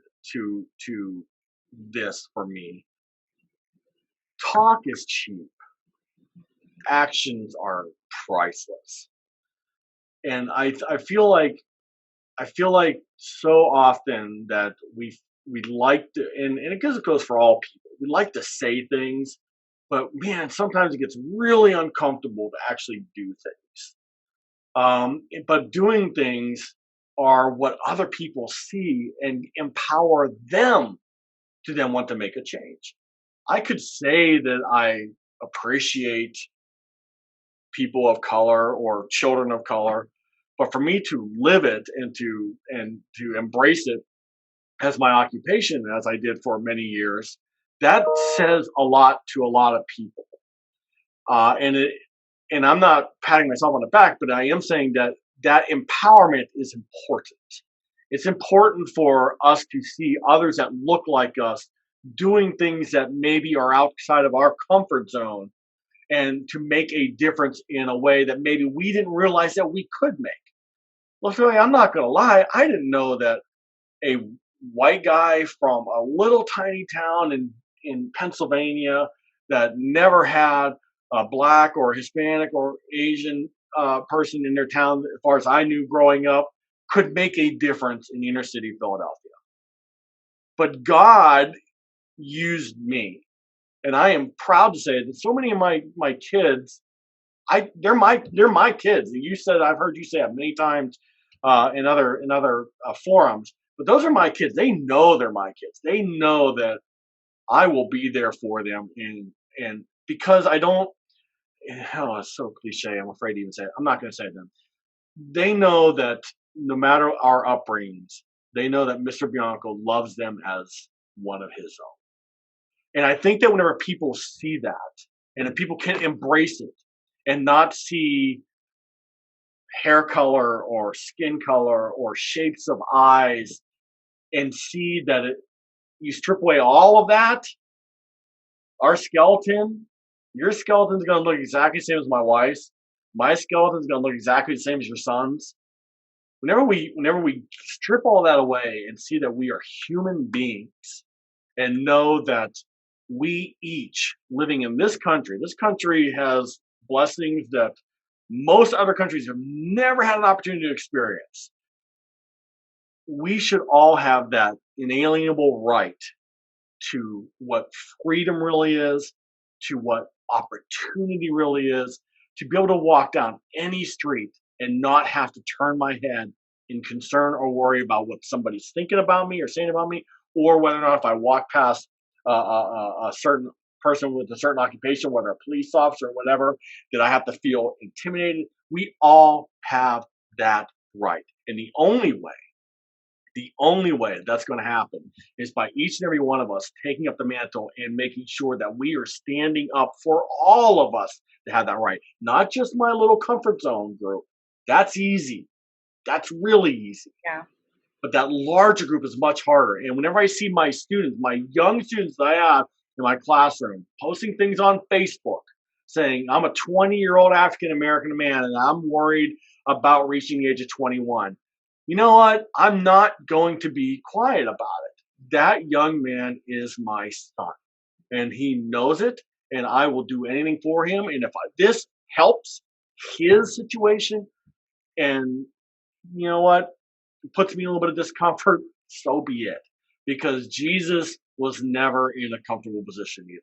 this for me. Talk is cheap. Actions are priceless. And I feel like so often that we like to, and it goes for all people. We like to say things, but man, sometimes it gets really uncomfortable to actually do things. But doing things are what other people see and empower them to then want to make a change. I could say that I appreciate people of color or children of color, but for me to live it and to embrace it as my occupation, as I did for many years, that says a lot to a lot of people. And I'm not patting myself on the back, but I am saying that empowerment is important. It's important for us to see others that look like us doing things that maybe are outside of our comfort zone, and to make a difference in a way that maybe we didn't realize that we could make. Look, I'm not going to lie. I didn't know that a white guy from a little tiny town in Pennsylvania that never had a Black or Hispanic or Asian person in their town, as far as I knew growing up, could make a difference in the inner city of Philadelphia. But God used me. And I am proud to say that so many of my kids, they're my kids. You said, I've heard you say it many times in other forums, but those are my kids. They know they're my kids. They know that I will be there for them, and because I don't, oh, it's so cliche. I'm afraid to even say it. I'm not going to say it then. They know that no matter our upbringings, they know that Mr. Bianco loves them as one of his own. And I think that whenever people see that, and if people can embrace it and not see hair color or skin color or shapes of eyes, and see that you strip away all of that, our skeleton, your skeleton's going to look exactly the same as my wife's. My skeleton's going to look exactly the same as your son's. Whenever we strip all that away and see that we are human beings, and know that we each living in this country has blessings that most other countries have never had an opportunity to experience. We should all have that inalienable right to what freedom really is, to what opportunity really is, to be able to walk down any street and not have to turn my head in concern or worry about what somebody's thinking about me or saying about me, or whether or not if I walk past a certain person with a certain occupation, whether a police officer or whatever, that I have to feel intimidated. We all have that right. And the only way that's going to happen is by each and every one of us taking up the mantle and making sure that we are standing up for all of us to have that right. Not just my little comfort zone group. That's easy. That's really easy. Yeah. But that larger group is much harder. And whenever I see my students, my young students that I have in my classroom, posting things on Facebook saying, I'm a 20-year-old African American man and I'm worried about reaching the age of 21. You know what? I'm not going to be quiet about it. That young man is my son, and he knows it, and I will do anything for him. And if this helps his situation, and you know what, it puts me in a little bit of discomfort, so be it. Because Jesus was never in a comfortable position either.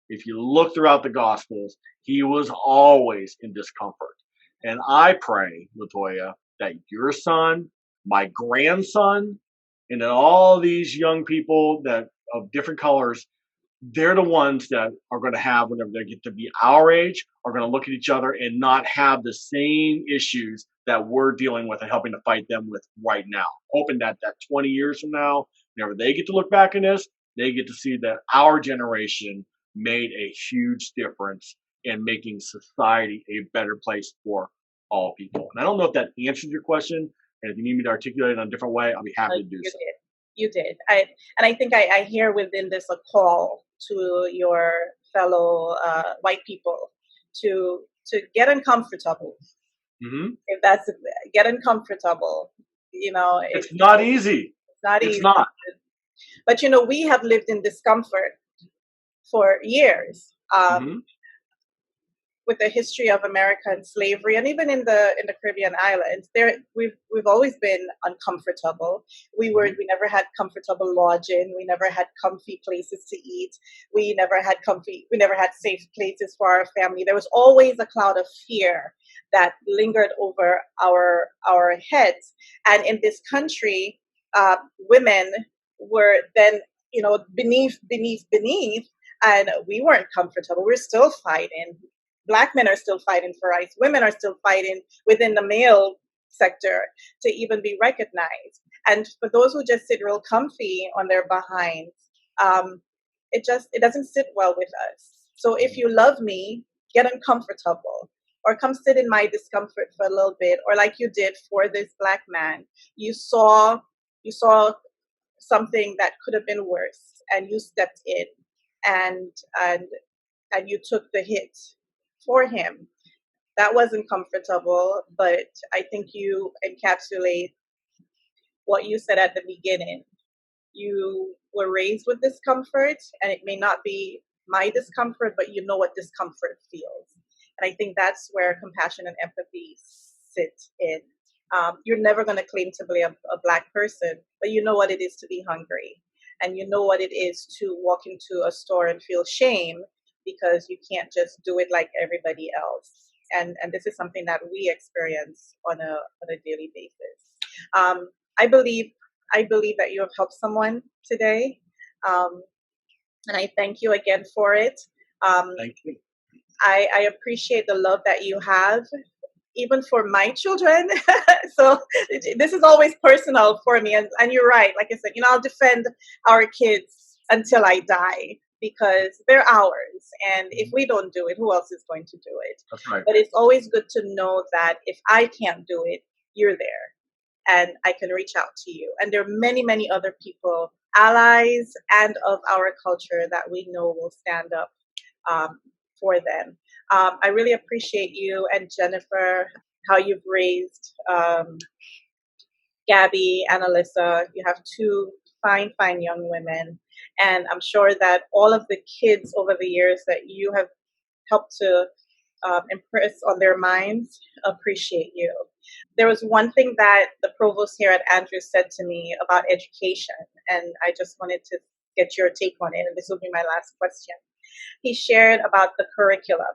If you look throughout the Gospels, he was always in discomfort. And I pray, Latoya, that your son, my grandson, and then all these young people that of different colors, they're the ones that are going to have, whenever they get to be our age, are going to look at each other and not have the same issues that we're dealing with and helping to fight them with right now. Hoping that 20 years from now, whenever they get to look back on this, they get to see that our generation made a huge difference in making society a better place for all people. And I don't know if that answers your question. And if you need me to articulate it in a different way, I'll be happy to do so. You did. I think I hear within this a call to your fellow white people to get uncomfortable. Mm-hmm. If that's get uncomfortable, it's not easy. It's not easy. It's not. But we have lived in discomfort for years. With the history of American slavery, and even in the Caribbean islands, we've always been uncomfortable. We never had comfortable lodging. We never had comfy places to eat. We never had safe places for our family. There was always a cloud of fear that lingered over our heads. And in this country, women were then beneath, and we weren't comfortable. We're still fighting. Black men are still fighting for rights. Women are still fighting within the male sector to even be recognized. And for those who just sit real comfy on their behinds, it doesn't sit well with us. So if you love me, get uncomfortable, or come sit in my discomfort for a little bit, or like you did for this Black man, you saw something that could have been worse, and you stepped in, and you took the hit for him. That wasn't comfortable, but I think you encapsulate what you said at the beginning. You were raised with discomfort, and it may not be my discomfort, but you know what discomfort feels. And I think that's where compassion and empathy sit in. You're never going to claim to be a Black person, but you know what it is to be hungry, and you know what it is to walk into a store and feel shame because you can't just do it like everybody else. And this is something that we experience on a daily basis. I believe that you have helped someone today. And I thank you again for it. Thank you. I appreciate the love that you have, even for my children. So this is always personal for me. And you're right. Like I said, I'll defend our kids until I die, because they're ours. And if we don't do it, who else is going to do it? That's right. But it's always good to know that if I can't do it, you're there, and I can reach out to you. And there are many, many other people, allies and of our culture, that we know will stand up for them. I really appreciate you and Jennifer, how you've raised Gabby and Alyssa. You have two fine young women. And I'm sure that all of the kids over the years that you have helped to impress on their minds, appreciate you. There was one thing that the provost here at Andrews said to me about education, and I just wanted to get your take on it, and this will be my last question. He shared about the curriculum.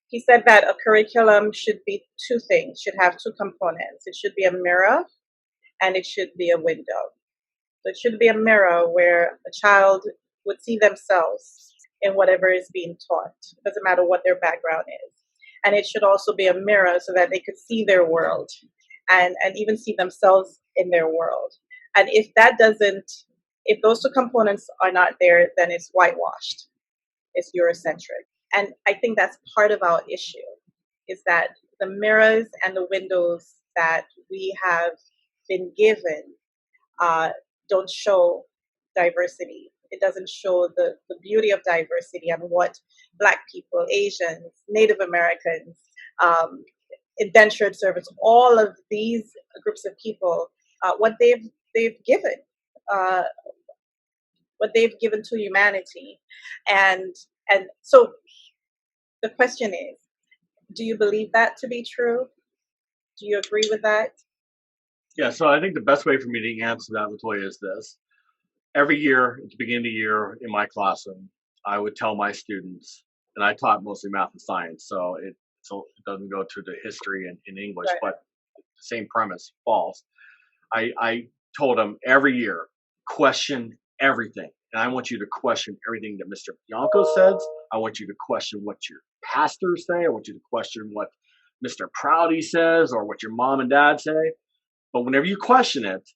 He said that a curriculum should be two things, should have two components. It should be a mirror and it should be a window. So it should be a mirror where a child would see themselves in whatever is being taught. It doesn't matter what their background is. And it should also be a mirror so that they could see their world and even see themselves in their world. And if those two components are not there, then it's whitewashed. It's Eurocentric. And I think that's part of our issue, is that the mirrors and the windows that we have been given don't show diversity. It doesn't show the beauty of diversity and what Black people, Asians, Native Americans, indentured servants, all of these groups of people, what they've given, what they've given to humanity. And so the question is, do you believe that to be true? Do you agree with that? Yeah, so I think the best way for me to answer that, Latoya, is this. Every year, at the beginning of the year in my classroom, I would tell my students, and I taught mostly math and science, so it doesn't go to the history in English, Right. but the same premise falls. I told them every year, question everything. And I want you to question everything that Mr. Bianco says. I want you to question what your pastors say. I want you to question what Mr. Prouty says or what your mom and dad say. But whenever you question it,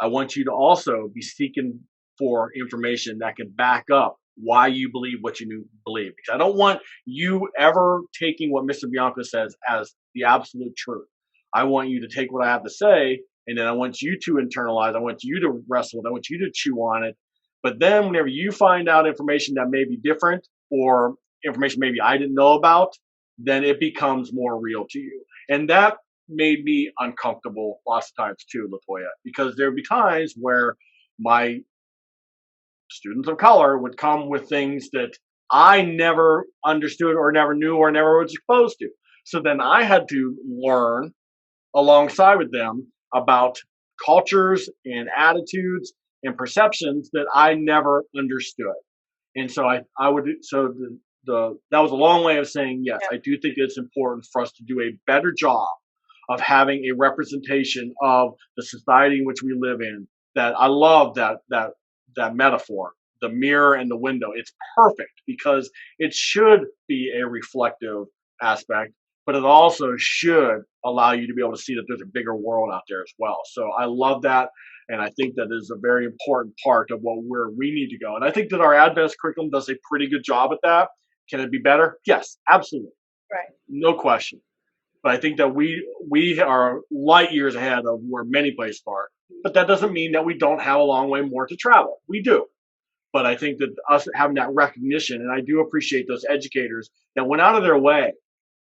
I want you to also be seeking for information that can back up why you believe what you believe. Because I don't want you ever taking what Mr. Bianco says as the absolute truth. I want you to take what I have to say, and then I want you to internalize. I want you to wrestle with it. I want you to chew on it. But then whenever you find out information that may be different or information maybe I didn't know about, then it becomes more real to you. And that made me uncomfortable lots of times too, Latoya, because there'd be times where my students of color would come with things that I never understood or never knew or never was exposed to. So then I had to learn alongside with them about cultures and attitudes and perceptions that I never understood. And so that was a long way of saying, yes, I do think it's important for us to do a better job of having a representation of the society in which we live in. That I love that metaphor, the mirror and the window. It's perfect because it should be a reflective aspect, but it also should allow you to be able to see that there's a bigger world out there as well. So I love that. And I think that is a very important part of where we need to go. And I think that our Adventist curriculum does a pretty good job at that. Can it be better? Yes, absolutely. Right. No question. But I think that we are light years ahead of where many places are. But that doesn't mean that we don't have a long way more to travel. We do. But I think that us having that recognition, and I do appreciate those educators that went out of their way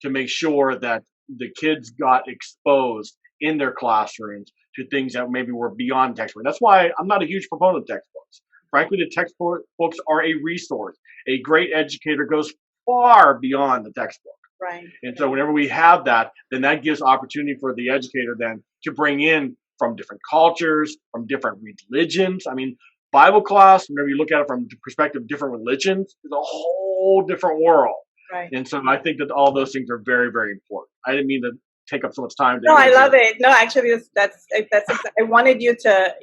to make sure that the kids got exposed in their classrooms to things that maybe were beyond textbook. That's why I'm not a huge proponent of textbooks. Frankly, the textbooks are a resource. A great educator goes far beyond the textbook. Right. And so whenever we have that, then that gives opportunity for the educator then to bring in from different cultures, from different religions. I mean, Bible class, whenever you look at it from the perspective of different religions, is a whole different world. Right. And so I think that all those things are very, very important. I didn't mean to take up so much time. No, I love it. No, actually, that's I wanted you to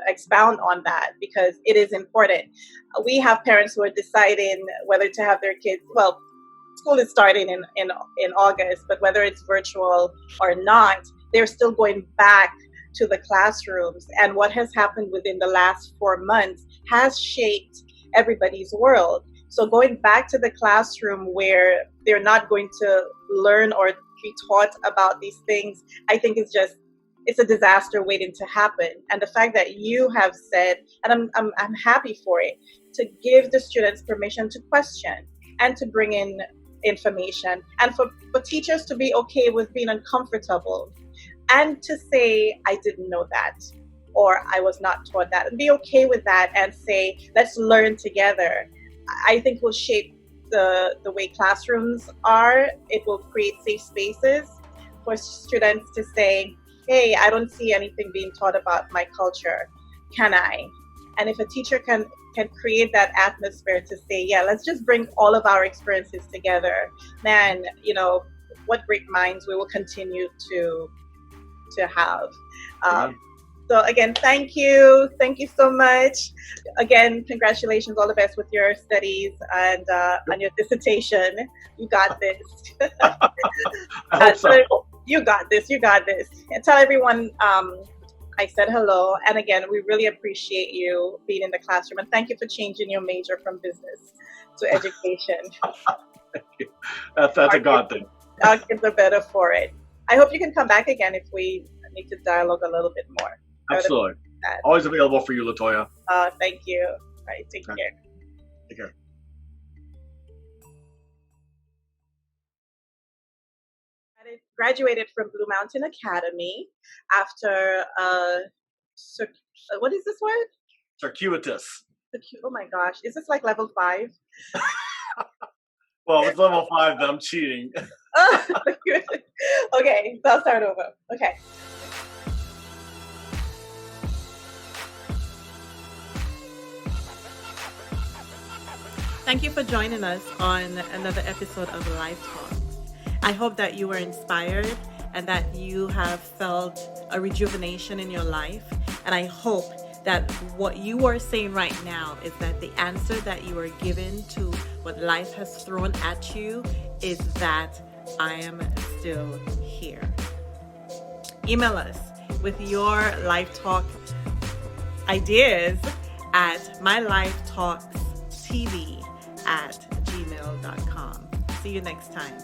expound on that because it is important. We have parents who are deciding whether to have their kids. Well, school is starting in August, but whether it's virtual or not, they're still going back to the classrooms. And what has happened within the last 4 months has shaped everybody's world. So going back to the classroom where they're not going to learn or be taught about these things, I think it's a disaster waiting to happen. And the fact that you have said, and I'm happy for it, to give the students permission to question and to bring in information, and for teachers to be okay with being uncomfortable and to say, I didn't know that, or I was not taught that, and be okay with that and say, let's learn together, I think will shape the way classrooms are, it will create safe spaces for students to say, hey, I don't see anything being taught about my culture. Can I? And if a teacher can create that atmosphere to say, yeah, let's just bring all of our experiences together, man, you know, what great minds we will continue to have. So again, thank you so much. Again, congratulations, all the best with your studies and on your dissertation. You got this. I hope so. You got this. And tell everyone I said hello. And again, we really appreciate you being in the classroom. And thank you for changing your major from business to education. Thank you. That's a God thing. Our kids are better for it. I hope you can come back again if we need to dialogue a little bit more. Absolutely. Always available for you, LaToya. Thank you. All right, take care. Take care. I graduated from Blue Mountain Academy after what is this word? Circuitous. Oh my gosh, is this like level 5? Well, it's level 5. Then I'm cheating. Okay, so I'll start over. Okay. Thank you for joining us on another episode of Life Talks. I hope that you were inspired and that you have felt a rejuvenation in your life. And I hope that what you are saying right now is that the answer that you are given to what life has thrown at you is that I am still here. Email us with your Life Talk ideas at mylifetalkstv@gmail.com. See you next time.